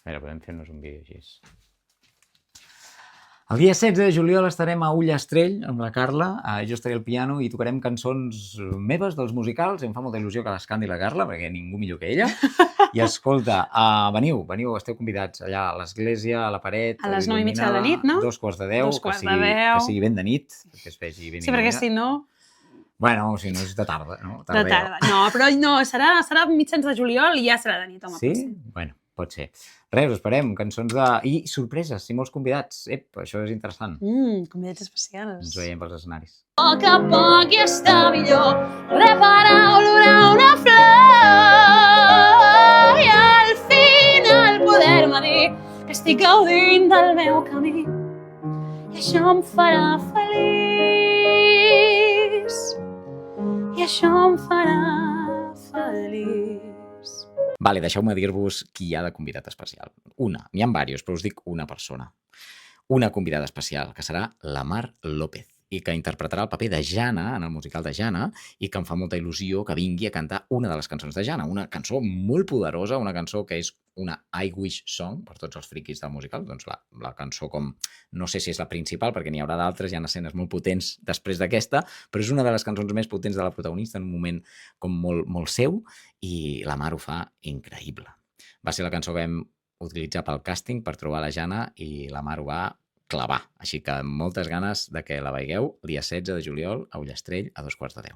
Mira, podem fer-nos un vídeo així. El dia 16 de juliol estarem a Ullastrell amb la Carla, jo estaré al piano i tocarem cançons meves dels musicals. Em fa molta il·lusió que les canti la Carla, perquè ningú millor que ella. I escolta, veniu, esteu convidats allà a l'església, a la paret. A les 9:30 de la nit, no? 9:45, que sigui ben de nit, que es vegi ben il·luminat. Sí, perquè si no... Bueno, si no és de tarda, no? De tarda. No, però no, serà mitjans de juliol i ja serà de nit, home. Sí? Bueno, pot ser. Res, us esperem, cançons de... I sorpreses, i molts convidats. Això és interessant. Convidats especials. Ens veiem pels escenaris. A poc a poc i està millor reparar olorar una flor i al final poder-me dir que estic gaudint del meu camí i això em farà feliç. I això em farà feliç. Vale, deixeu-me dir-vos qui hi ha de convidat especial. Una, n'hi ha diversos, però us dic una persona. Una convidada especial, que serà la Mar López, i que interpretarà el paper de Jana en el musical de Jana, i que em fa molta il·lusió que vingui a cantar una de les cançons de Jana, una cançó molt poderosa, una cançó que és una I Wish Song, per tots els friquis del musical, doncs la cançó com, no sé si és la principal, perquè n'hi haurà d'altres, hi ha escenes molt potents després d'aquesta, però és una de les cançons més potents de la protagonista en un moment com molt seu, i la Mar ho fa increïble. Va ser la cançó que vam utilitzar pel càsting per trobar la Jana i la Mar ho va clavar. Així que moltes ganes de que la veieu el dia 16 de juliol a Ullastrell a 2:15.